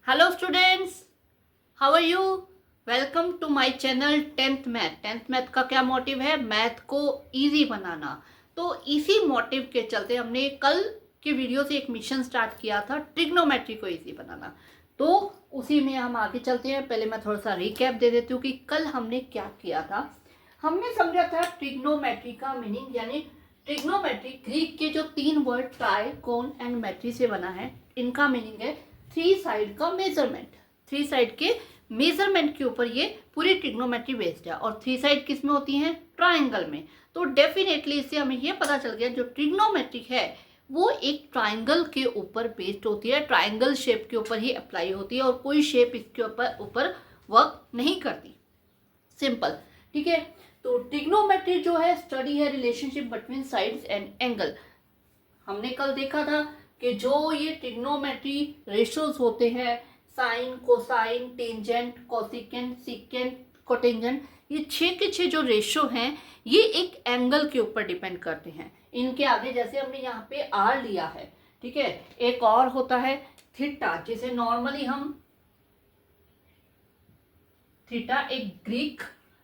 Hello students, how are you? Welcome to my channel tenth math. Tenth math का क्या motive है? Math को easy बनाना। तो इसी मोटिव के चलते हमने कल के वीडियो से एक मिशन स्टार्ट किया था, ट्रिग्नोमेट्री को इजी बनाना। तो उसी में हम आगे चलते हैं। पहले मैं थोड़ा सा रिकैप दे देती हूँ कि कल हमने क्या किया था। हमने समझा था ट्रिग्नोमेट्री का मीनिंग, यानी ट्रिग्नोमेट्री ग्रीक के जो तीन वर्ड ट्राई, कोन एंड मेट्री से बना है, इनका मीनिंग है थ्री साइड का मेजरमेंट। थ्री साइड के मेजरमेंट के ऊपर ये पूरी ट्रिग्नोमेट्री बेस्ड है। और थ्री साइड किस में होती हैं? ट्राइंगल में। तो डेफिनेटली इससे हमें ये पता चल गया जो ट्रिग्नोमेट्री है वो एक ट्राइंगल के ऊपर बेस्ड होती है, ट्राइंगल शेप के ऊपर ही अप्लाई होती है और कोई शेप इसके ऊपर वर्क नहीं करती। सिंपल, ठीक है। तो ट्रिग्नोमेट्री जो है स्टडी है relationship between sides and angle. हमने कल देखा था कि जो ये ट्रिग्नोमेट्री रेशियोज होते हैं, sine, cosine, tangent, cosecant, secant, cotangent, ये छह के छह जो रेशियो हैं ये एक एंगल के ऊपर डिपेंड करते हैं। इनके आगे जैसे हमने यहाँ पे आर लिया है, ठीक है, एक और होता है थीटा, जिसे नॉर्मली हम थीटा एक ग्रीक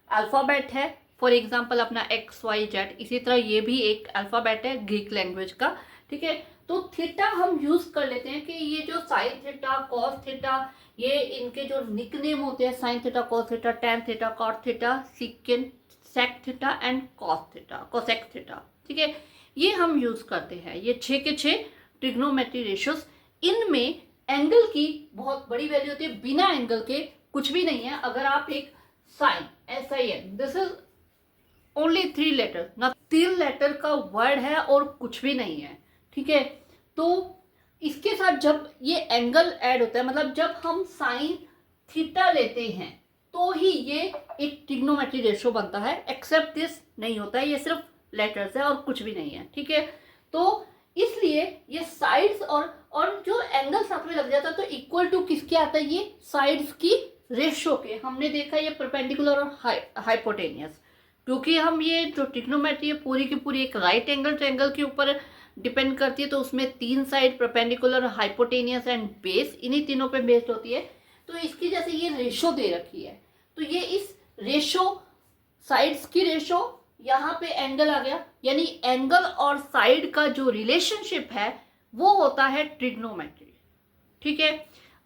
अल्फाबेट है, फॉर एग्जाम्पल अपना एक्स वाई जेड, इसी तरह ये भी एक अल्फाबेट है ग्रीक लैंग्वेज का, ठीक है। तो थीटा हम यूज कर लेते हैं कि ये जो साइन थीटा, कॉस थीटा, ये इनके जो निकनेम होते हैं, sine theta, cos theta, tan theta, cot theta, secant, sec theta and cos theta, cosec theta, ठीक है, ये हम यूज करते हैं। ये छह के छह ट्रिग्नोमेट्री रेशियोज। इनमें एंगल की बहुत बड़ी वैल्यू होती है, बिना एंगल के कुछ भी नहीं है। अगर आप एक sine, SIN, this is only three letter, ना तीन लेटर का वर्ड है और कुछ भी नहीं है, ठीक है। तो इसके साथ जब ये एंगल ऐड होता है, मतलब जब हम साइन थीटा लेते हैं तो ही ये एक ट्रिग्नोमेट्री रेशियो बनता है। एक्सेप्ट दिस नहीं होता है, ये सिर्फ लेटर्स है और कुछ भी नहीं है, ठीक है। तो इसलिए ये साइड्स और जो एंगल साथ में लग जाता है तो इक्वल टू किसके आता है? ये साइड्स की रेशियो के। हमने देखा ये परपेंडिकुलर और हाइपोटेनियस, क्योंकि हम ये जो ट्रिग्नोमेट्री है पूरी की पूरी एक राइट एंगल ट्रायंगल के ऊपर डिपेंड करती है, तो उसमें तीन side perpendicular, hypotenuse and base, इन्हीं तीनों पे बेस्ड होती है। तो इसकी जैसे ये रेशो दे रखी है, तो ये इस रेशो, साइड्स की रेशो, यहाँ पे एंगल आ गया, यानी एंगल और साइड का जो रिलेशनशिप है वो होता है ट्रिग्नोमेट्री, ठीक है।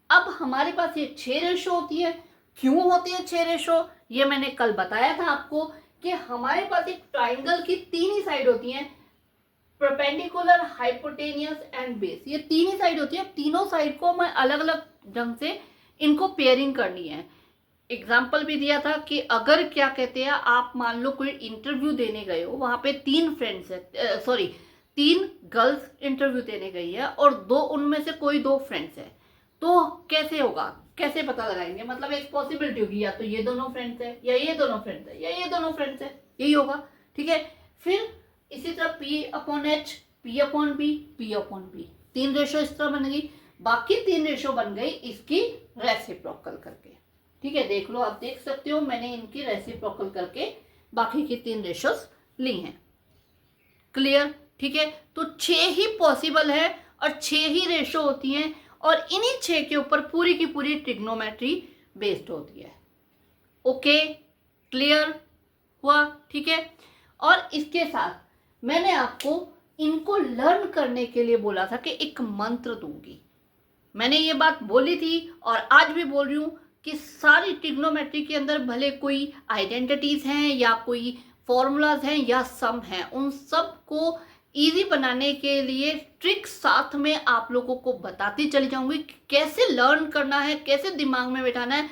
अब हमारे पास ये छह रेशो होती है। क्यों होती है छह रेशो? ये मैंने कल बताया था आपको कि हमारे पास एक ट्राइंगल की तीन ही साइड होती हैं, परपेंडिकुलर, हाइपोटेनियस एंड बेस, ये तीन ही साइड होती है। तीनों साइड को मैं अलग अलग ढंग से इनको पेयरिंग करनी है। एग्जाम्पल भी दिया था कि अगर क्या कहते हैं, आप मान लो कोई इंटरव्यू देने गए हो, वहां पे तीन फ्रेंड्स है, सॉरी तीन गर्ल्स इंटरव्यू देने गई है और दो उनमें से कोई दो फ्रेंड्स है, तो कैसे होगा, कैसे पता लगाएंगे? मतलब एक पॉसिबिलिटी होगी, या तो ये दोनों फ्रेंड्स है, या ये दोनों फ्रेंड्स है, या ये दोनों फ्रेंड्स है, यही होगा, ठीक है। फिर इसी तरह P/H, P/B, P/B, तीन रेशो इस तरह बन गई। बाकी तीन रेशो बन गई इसकी रेसिप्रोकल करके, ठीक है। देख लो, आप देख सकते हो मैंने इनकी रेसिप्रोकल करके बाकी की तीन रेशोस ली हैं। क्लियर, ठीक है। तो छह ही पॉसिबल है और छह ही रेशो होती हैं और इन्हीं छह के ऊपर पूरी की पूरी ट्रिग्नोमेट्री बेस्ड होती है। ओके, क्लियर हुआ, ठीक है। और इसके साथ मैंने आपको इनको लर्न करने के लिए बोला था कि एक मंत्र दूंगी। मैंने ये बात बोली थी और आज भी बोल रही हूं कि सारी ट्रिग्नोमेट्री के अंदर भले कोई आइडेंटिटीज हैं या कोई फॉर्मूलाज हैं या सम हैं, उन सब को इजी बनाने के लिए ट्रिक्स साथ में आप लोगों को बताती चली जाऊंगी कि कैसे लर्न करना है, कैसे दिमाग में बैठाना है,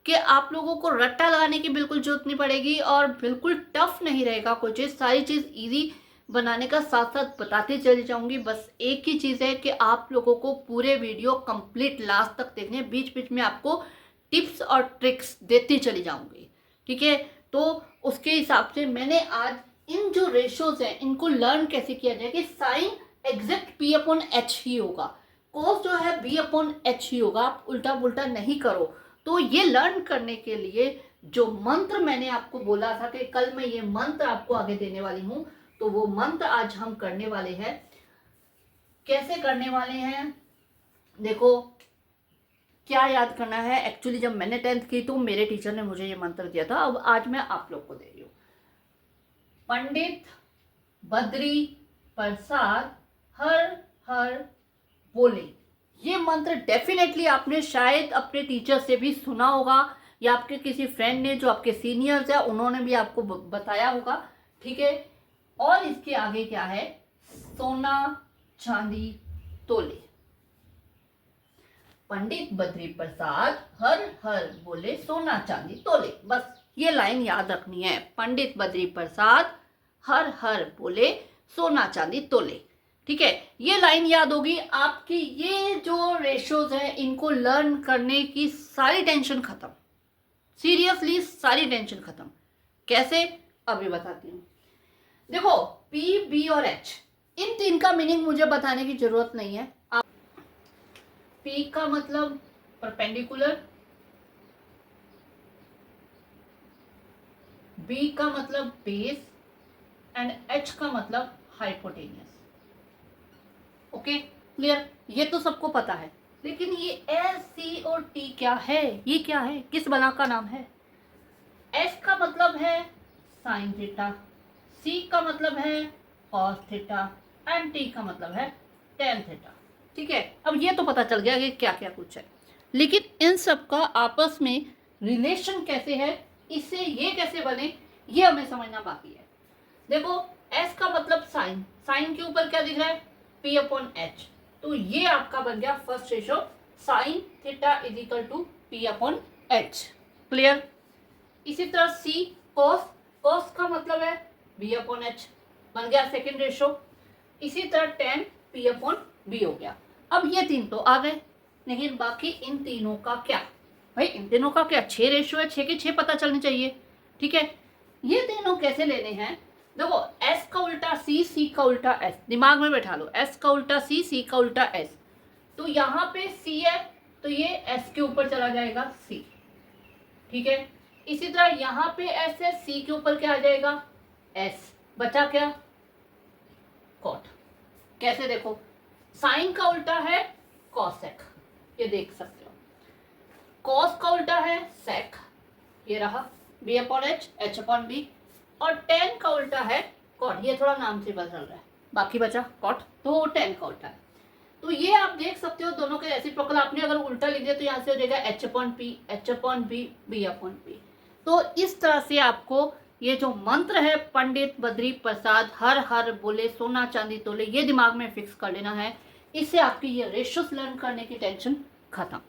कि आप लोगों को रट्टा लगाने की बिल्कुल जरूरत नहीं पड़ेगी और बिल्कुल टफ नहीं रहेगा कोई चीज़। सारी चीज़ इजी बनाने का साथ साथ बताती चली जाऊंगी। बस एक ही चीज़ है कि आप लोगों को पूरे वीडियो कंप्लीट लास्ट तक देखने, बीच बीच में आपको टिप्स और ट्रिक्स देती चली जाऊंगी, ठीक है। तो उसके हिसाब से मैंने आज इन जो रेशियोज हैं इनको लर्न कैसे किया जाए कि साइन एग्जैक्ट P/H ही होगा, कोस जो है B/H ही होगा, आप उल्टा पुल्टा नहीं करो। तो ये लर्न करने के लिए जो मंत्र मैंने आपको बोला था कि कल मैं ये मंत्र आपको आगे देने वाली हूं, तो वो मंत्र आज हम करने वाले हैं। कैसे करने वाले हैं? देखो, क्या याद करना है, एक्चुअली जब मैंने 10th की तो मेरे टीचर ने मुझे ये मंत्र दिया था, अब आज मैं आप लोग को दे रही हूँ। पंडित बद्री प्रसाद हर हर बोले। ये मंत्र डेफिनेटली आपने शायद अपने टीचर से भी सुना होगा, या आपके किसी फ्रेंड ने जो आपके सीनियर्स है उन्होंने भी आपको बताया होगा, ठीक है। और इसके आगे क्या है, सोना चांदी तोले। पंडित बद्री प्रसाद हर हर बोले सोना चांदी तोले, बस ये लाइन याद रखनी है। पंडित बद्री प्रसाद हर हर बोले सोना चांदी तोले, ठीक है। ये लाइन याद होगी आपकी, ये जो रेशोज है इनको लर्न करने की सारी टेंशन खत्म, सीरियसली सारी टेंशन खत्म। कैसे, अभी बताती हूँ। देखो पी, बी और एच, इन तीन का मीनिंग मुझे बताने की जरूरत नहीं है। आप पी का मतलब परपेंडिकुलर, बी का मतलब बेस एंड एच का मतलब हाइपोटेनियस। ओके क्लियर, ये तो सबको पता है। लेकिन ये एस, सी और टी क्या है, ये क्या है, किस बना का नाम है। एस का मतलब है साइन थीटा, सी का मतलब है कॉस थीटा एंड टी का मतलब है टेन थीटा, ठीक है। अब ये तो पता चल गया कि क्या क्या कुछ है, लेकिन इन सब का आपस में रिलेशन कैसे है, इससे ये कैसे बने, ये हमें समझना बाकी है। देखो एस का मतलब साइन, साइन के ऊपर क्या दिख रहा है, पी अपॉन एच, तो ये आपका बन गया first ratio, sine theta is equal to P upon H, clear. इसी तरह सी कॉस, कॉस का मतलब है बी अपॉन एच, बन गया सेकेंड रेशो। इसी तरह टेन पी अपॉन बी हो गया। अब ये तीन तो आ गए, लेकिन बाकी इन तीनों का क्या, भाई इन तीनों का क्या, 6 रेशो है, 6 के 6 पता चलने चाहिए, ठीक है। ये तीनों कैसे लेने हैं, देखो एस का उल्टा सी, सी का उल्टा एस, दिमाग में बैठा लो, एस का उल्टा सी, सी का उल्टा एस। तो यहाँ पे सी है तो ये एस के ऊपर चला जाएगा सी, ठीक है। इसी तरह यहाँ पे एस है, सी के ऊपर क्या आ जाएगा एस, बचा क्या कॉट। कैसे, देखो साइन का उल्टा है कॉसेक, ये देख सकते हो। कॉस का उल्टा है सेक, ये रहा B upon H, H upon B. और टेन का उल्टा है कॉट, ये थोड़ा नाम से बदल रहा है, बाकी बचा कॉट, तो वो टेन का उल्टा है। तो ये आप देख सकते हो दोनों के रेसिप्रोकल, आपने अगर उल्टा लिख दिया तो यहाँ से हो जाएगा H upon P, H upon B, B upon P. तो इस तरह से आपको ये जो मंत्र है पंडित बद्री प्रसाद हर हर बोले सोना चांदी तोले, ये दिमाग में फिक्स कर लेना है। इससे आपकी ये रेशियोस लर्न करने की टेंशन खत्म,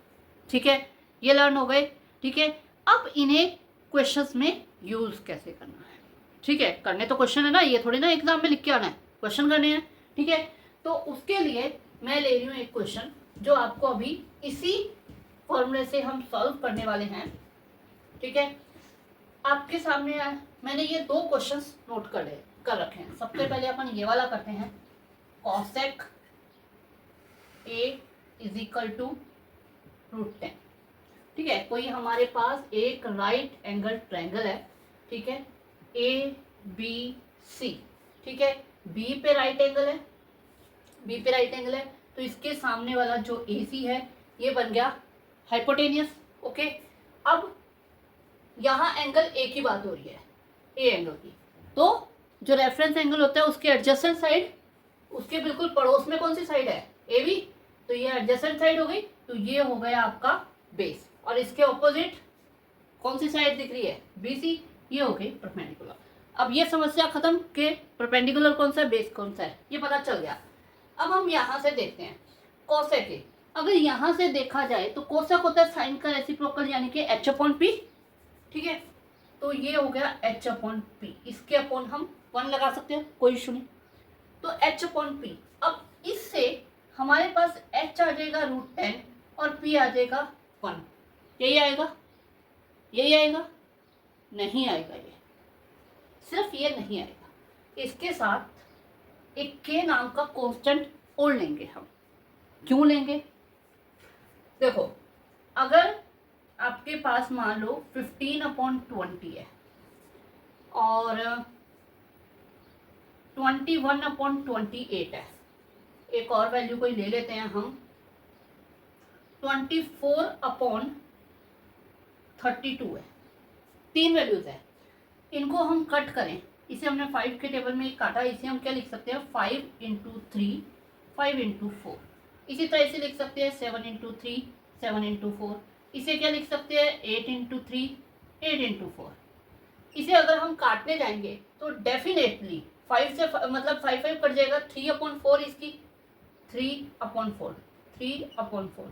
ठीक है। ये लर्न हो गए, ठीक है। अब इन्हें क्वेश्चंस में यूज कैसे करना है, ठीक है। करने तो क्वेश्चन है ना, ये थोड़ी ना एग्जाम में लिख के आना है, क्वेश्चन करने हैं, ठीक है। तो उसके लिए मैं ले रही हूँ एक क्वेश्चन जो आपको अभी इसी फॉर्मूले से हम सॉल्व करने वाले हैं, ठीक है। आपके सामने मैंने ये दो क्वेश्चंस नोट कर रखे हैं। सबसे पहले अपन ये वाला करते हैं, cosec A is equal to √10, ठीक है। कोई हमारे पास एक राइट एंगल ट्रायंगल है, ठीक है, ए बी सी, ठीक है। बी पे राइट एंगल है, बी पे राइट एंगल है, तो इसके सामने वाला जो ए सी है ये बन गया हाइपोटेनियस, ओके। अब यहाँ एंगल ए की बात हो रही है, ए एंगल की, तो जो रेफरेंस एंगल होता है उसके एडजेसेंट साइड, उसके बिल्कुल पड़ोस में कौन सी साइड है, ए बी, तो ये एडजेसेंट साइड हो गई, तो ये हो गया आपका बेस। और इसके ऑपोजिट कौन सी साइड दिख रही है, बी सी, ये हो गई परपेंडिकुलर। अब ये समस्या खत्म कि परपेंडिकुलर कौन सा है, बेस कौन सा है, ये पता चल गया। अब हम यहाँ से देखते हैं कोसेक ए। अगर यहाँ से देखा जाए तो कोसेक होता है साइन का रेसिप्रोकल, यानी कि एच अपॉन पी, ठीक है। तो ये हो गया एच अपॉन पी, इसके अपॉन हम 1 लगा सकते हैं, कोई इशू नहीं। तो एच अपॉन पी, अब इससे हमारे पास एच आ जाएगा √10 और पी आ जाएगा 1, यही आएगा, यही आएगा, नहीं आएगा, ये सिर्फ ये नहीं आएगा। इसके साथ एक के नाम का कांस्टेंट और लेंगे हम। क्यों लेंगे, देखो अगर आपके पास मान लो 15/20 है और 21/28 है, एक और वैल्यू कोई ले लेते हैं हम 24/32 है, 3 वैल्यूज है। इनको हम कट करें, इसे हमने 5 के टेबल में काटा, इसे हम क्या लिख सकते हैं 5 × 3 5 × 4। इसी तरह इसे लिख सकते हैं 7 × 3 7 × 4। इसे क्या लिख सकते हैं 8 × 3 8 × 4। इसे अगर हम काटने जाएंगे तो डेफिनेटली 5 से मतलब 5 5 कट जाएगा, 3/4 इसकी 3/4 3/4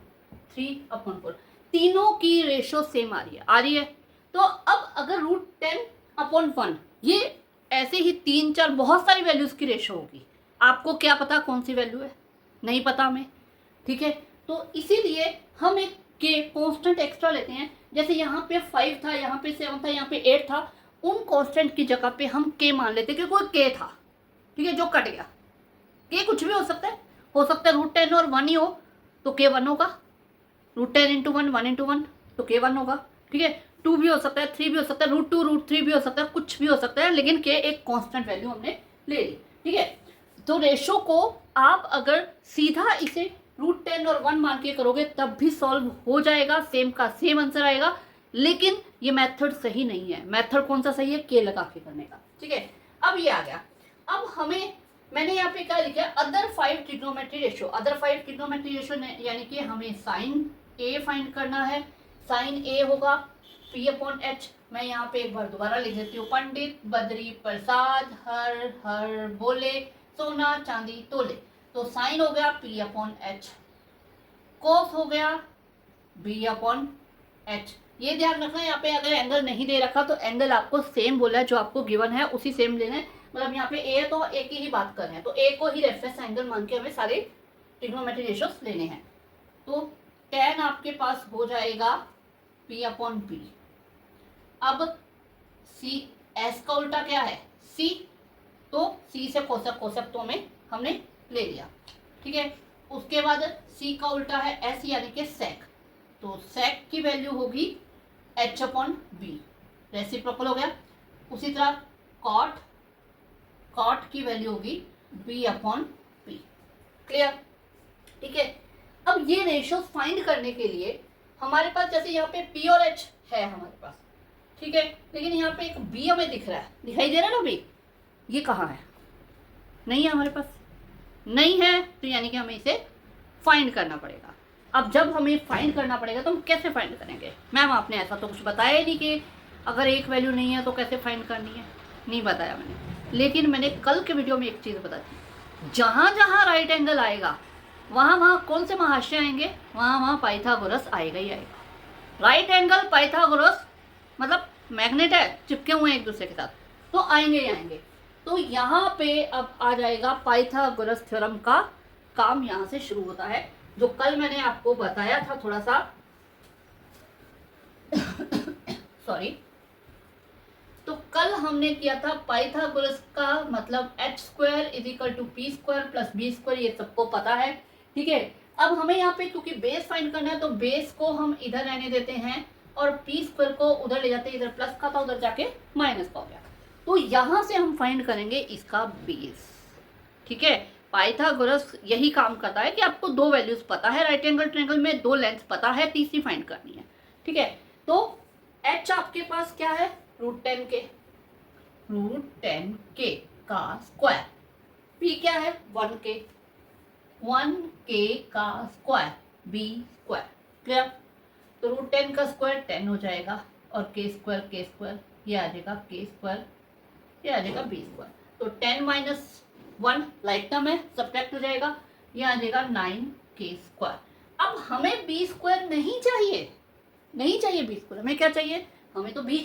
3/4, तीनों की रेशो सेम आ रही है। तो अब अगर √10/1 ये ऐसे ही 3 4 बहुत सारी वैल्यूज की रेशो होगी, आपको क्या पता कौन सी वैल्यू है, नहीं पता हमें, ठीक है। तो इसीलिए हम एक के कांस्टेंट एक्स्ट्रा लेते हैं। जैसे यहाँ पे 5 था, यहाँ पे 7 था, यहाँ पे 8 था, उन कांस्टेंट की जगह पे हम के मान लेते हैं कि कोई के था, ठीक है, जो कट गया। के कुछ भी हो सकता है √10 और 1 ही हो तो के 1 होगा, √10 × 1 1 × 1 तो के 1 होगा, ठीक है। 2 भी हो सकता है, 3 भी हो सकता है, √2 √3 भी हो सकता है, कुछ भी हो सकता है, लेकिन के एक कांस्टेंट वैल्यू हमने ले ली, ठीक है। तो रेशो को आप अगर सीधा इसे √10 और 1 मान के करोगे तब भी सॉल्व हो जाएगा, सेम का सेम आंसर आएगा, लेकिन ये मेथड सही नहीं है। मेथड कौन सा सही है, के लगा के करने का, ठीक है। अब ये आ गया। अब हमें मैंने यहाँ पे क्या लिखा है, other 5 trigonometry ratio. Other 5 trigonometry ratio यानी कि हमें साइन ए फाइंड करना है। साइन ए होगा P/H। मैं यहाँ पे एक बार दोबारा लिख देती हूँ, पंडित बद्री प्रसाद हर हर बोले सोना चांदी तोले। तो साइन हो गया P/H, कोस हो गया B/H। ये ध्यान रखना, यहाँ पे अगर एंगल नहीं दे रखा तो एंगल आपको सेम बोला है, जो आपको गिवन है उसी सेम लेना है। मतलब यहाँ पे ए है तो ए की ही बात कर रहे हैं, तो ए को ही रेफरेंस एंगल मान के हमें सारे ट्रिग्नोमेट्री रेशियोस लेने हैं। तो tan आपके पास हो जाएगा P/B। अब C S का उल्टा क्या है C, तो C से कोसक, कोसक तो हमें हमने ले लिया, ठीक है। उसके बाद C का उल्टा है S यानी कि sec, तो sec की वैल्यू होगी H/B, रेसिप्रोकल हो गया। उसी तरह cot की वैल्यू होगी B/P, क्लियर, ठीक है। अब ये रेशियोज फाइंड करने के लिए हमारे पास, जैसे यहाँ पे P और H है हमारे पास, ठीक है, लेकिन यहाँ पे एक B हमें दिख रहा है, दिखाई दे रहा है ना B, ये कहाँ है, नहीं है हमारे पास, नहीं है, तो यानी कि हमें इसे फाइंड करना पड़ेगा। अब जब हमें फाइंड करना पड़ेगा तो हम कैसे फाइंड करेंगे, मैम आपने ऐसा तो कुछ बताया ही नहीं कि अगर एक वैल्यू नहीं है तो कैसे फाइंड करनी है, नहीं बताया मैंने। लेकिन मैंने कल के वीडियो में एक चीज़ बता दी, जहाँ जहाँ राइट एंगल आएगा वहाँ वहाँ कौन से महाशय आएंगे, वहाँ वहाँ पाइथागोरस आएगा ही आएगा। राइट एंगल पाइथागोरस मतलब मैग्नेट है, चिपके हुए हैं एक दूसरे के साथ, तो आएंगे ही आएंगे। तो यहाँ पे अब आ जाएगा पाइथागोरस थ्योरम का काम, यहाँ से शुरू होता है, जो कल मैंने आपको बताया था थोड़ा सा सॉरी। तो कल हमने किया था पाइथागोरस का मतलब h² = p² + b², ये सबको पता है, ठीक है। अब हमें यहाँ पे क्योंकि बेस फाइंड करना है तो बेस को हम इधर रहने देते हैं और p² को उधर ले जाते हैं, इधर प्लस का था उधर जाके माइनस का हो गया। तो यहाँ से हम फाइंड करेंगे इसका बेस, ठीक है। पाइथागोरस यही काम करता है कि आपको 2 वैल्यूज पता है राइट एंगल ट्रायंगल में, 2 लेंथ पता है, तीसरी फाइंड करनी है, ठीक है। तो h आपके पास क्या है √10 के का स्क्वायर, p क्या है 1k का स्क्वायर b², क्लियर। तो √10 का स्क्वायर 10 हो जाएगा और k², ये आ जाएगा k², ये आ जाएगा b²। तो 10 - 1 लाइक टर्म है, सब्ट्रैक्ट हो जाएगा, ये आ जाएगा 9k²। अब हमें b² नहीं चाहिए, b², हमें क्या चाहिए, हमें तो b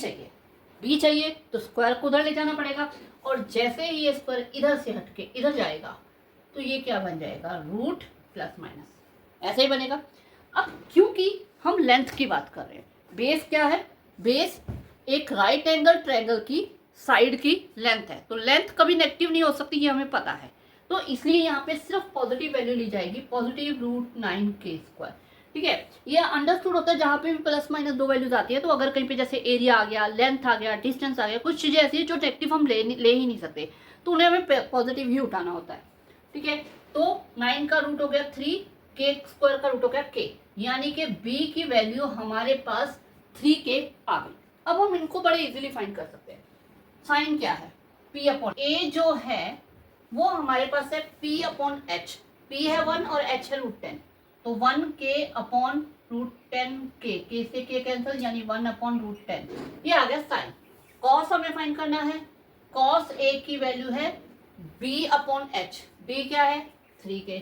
चाहिए, तो स्क्वायर को उधर ले जाना पड़ेगा, और जैसे ही ये स्क्वायर इधर से हटके इधर जाएगा तो ये क्या बन जाएगा रूट +- ऐसे ही बनेगा। अब क्योंकि हम लेंथ की बात कर रहे हैं, बेस क्या है, बेस एक राइट एंगल ट्रायंगल की साइड की लेंथ है, तो लेंथ कभी नेगेटिव नहीं हो सकती, ये हमें पता है। तो इसलिए यहाँ पे सिर्फ पॉजिटिव वैल्यू ली जाएगी, पॉजिटिव √9k², ठीक है। ये अंडरस्टूड होता है, जहाँ पे भी ±2 वैल्यूज आती है, तो अगर कहीं पे जैसे एरिया आ गया, लेंथ आ गया, डिस्टेंस आ गया, कुछ चीज़ें ऐसी है जो नेगेटिव हम ले ही नहीं सकते, तो उन्हें हमें पॉजिटिव ही उठाना होता है, ठीक है। तो 9 का रूट हो गया 3, के स्क्वायर का रूट हो गया के, यानी कि b की वैल्यू हमारे पास 3k आ गई। अब हम इनको बड़े इजीली फाइंड कर सकते हैं। साइन क्या है, p अपॉन a जो है वो हमारे पास है p अपॉन h, p है 1 और h है √10, तो 1k अपॉन √10k, k से k कैंसिल यानी 1 अपॉन √10, ये आ गया साइन। कॉस हमें फाइंड करना है, कॉस a की वैल्यू है b अपॉन h, b क्या है 3k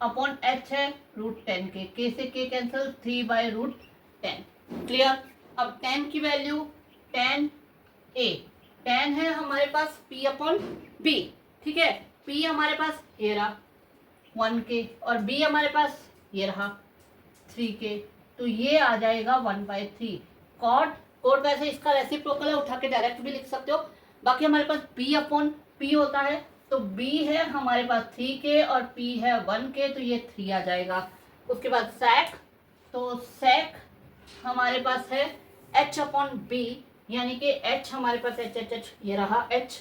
अपॉन h है √10k, k से k कैंसिल 3/√10, क्लियर। अब tan की वैल्यू tan a, tan है हमारे पास p अपॉन b, ठीक है, p हमारे पास ये रहा 1k और b हमारे पास ये रहा 3k, तो ये आ जाएगा 1/3। कॉट वैसे इसका रेसिप्रोकल है, उठा के डायरेक्ट भी लिख सकते हो। बाकी हमारे पास b अपॉन p होता है, तो b है हमारे पास 3k और p है 1k, तो ये 3 आ जाएगा। उसके बाद sec, तो sec हमारे पास है h अपॉन b, यानी कि h हमारे पास h ये रहा h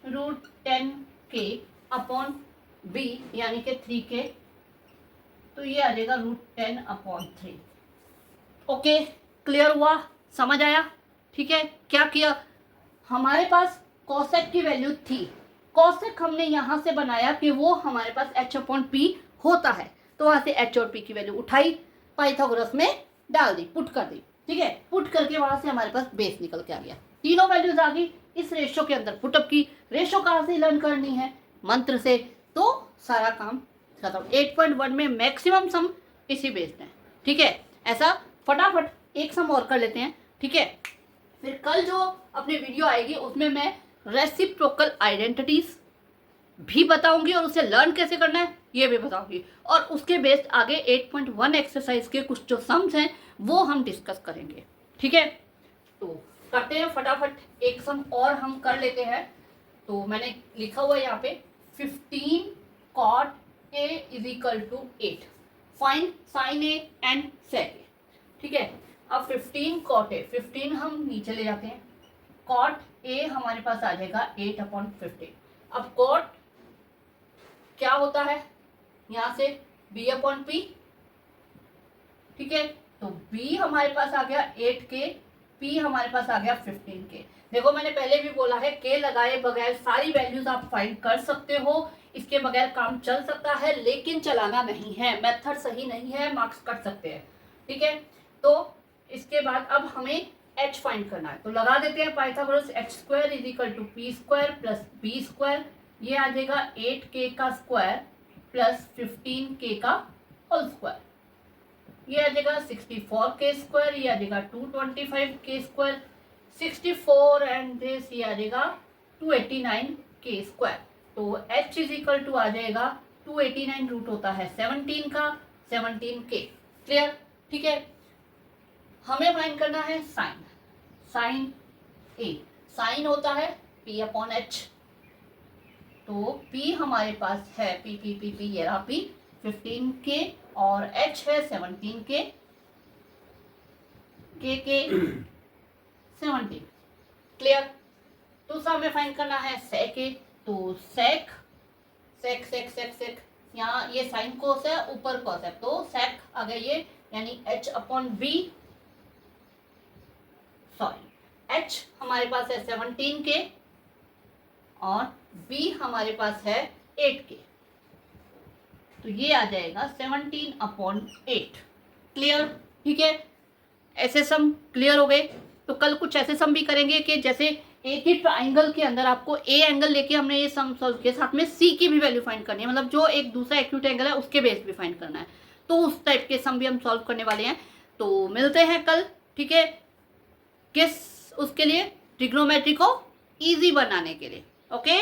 √10k अपॉन b यानी कि 3k, तो ये आ जाएगा √10 अपॉन 3। ओके, क्लियर हुआ, समझ आया, ठीक है। क्या किया, हमारे पास कोसेक की वैल्यू थी, कोसेक हमने यहाँ से बनाया कि वो हमारे पास h अपॉन p होता है, तो वहाँ से h और p की वैल्यू उठाई, पाइथागोरस में डाल दी, पुट कर दी, ठीक है। पुट करके वहाँ से हमारे पास बेस निकल के आ गया, तीनों वैल्यूज आ गई। इस रेशो के अंदर पुटअप की, रेशो कहाँ से लर्न करनी है, मंत्र से, तो सारा काम खत्म। 8.1 में मैक्सिमम सम इसी बेस्ड है, ठीक है। ऐसा फटाफट एक सम और कर लेते हैं, ठीक है। फिर कल जो अपनी वीडियो आएगी उसमें मैं रेसिप्रोकल आइडेंटिटीज भी बताऊंगी और उसे लर्न कैसे करना है ये भी बताऊंगी, और उसके बेस्ड आगे 8.1 एक्सरसाइज के कुछ जो सम्स हैं वो हम डिस्कस करेंगे, ठीक है। तो करते हैं फटाफट एक सम और हम कर लेते हैं। तो मैंने लिखा हुआ है यहाँ पे 15 cot a is equal to 8, find sine a and sec a, ठीक है। अब 15 cot a, 15 हम नीचे ले जाते हैं, cot a हमारे पास आ जाएगा 8 अपॉन 15। अब cot क्या होता है, यहाँ से b अपॉन p, ठीक है, तो b हमारे पास आ गया 8k, p हमारे पास आ गया 15k। देखो मैंने पहले भी बोला है k लगाए बगैर सारी वैल्यूज आप फाइंड कर सकते हो, इसके बगैर काम चल सकता है, लेकिन चलाना नहीं है, मेथड सही नहीं है, मार्क्स कट सकते हैं, ठीक है। तो इसके बाद अब हमें h फाइंड करना है, तो लगा देते हैं Pythagoras, h² is equal to p² plus b², ये आ जाएगा 8k का स्क्वायर प्लस 15k का होल स्क्वायर, ये आ जाएगा 64k स्क्वायर, ये आ जाएगा 225k स्क्वायर, 64 एंड दिस ये आ जाएगा 289k स्क्वायर। तो h इज इक्वल टू आ जाएगा 289 रूट होता है 17 का, 17k, क्लियर, ठीक है। हमें फाइंड करना है साइन, साइन a, साइन होता है p अपॉन h, तो p हमारे पास है p ये रहा p 15k और h है 17k, k 17, क्लियर। दूसरा हमें फाइंड करना है sec a, तो sec यहाँ ये साइन कोस है, ऊपर कॉस है, तो sec आ गया ये, यानी h upon b, sorry h हमारे पास है 17k और b हमारे पास है 8k, तो ये आ जाएगा 17 अपॉन 8, क्लियर, ठीक है। ऐसे सम क्लियर हो गए। तो कल कुछ ऐसे सम भी करेंगे कि जैसे एक ही ट्राइंगल के अंदर आपको ए एंगल लेके हमने ये सम सॉल्व किया, साथ में सी की भी वैल्यू फाइंड करनी है, मतलब जो एक दूसरा एक्यूट एंगल है उसके बेस भी फाइंड करना है, तो उस टाइप के सम भी हम सॉल्व करने वाले हैं। तो मिलते हैं कल, ठीक है, किस उसके लिए, ट्रिग्नोमेट्री को इजी बनाने के लिए, ओके।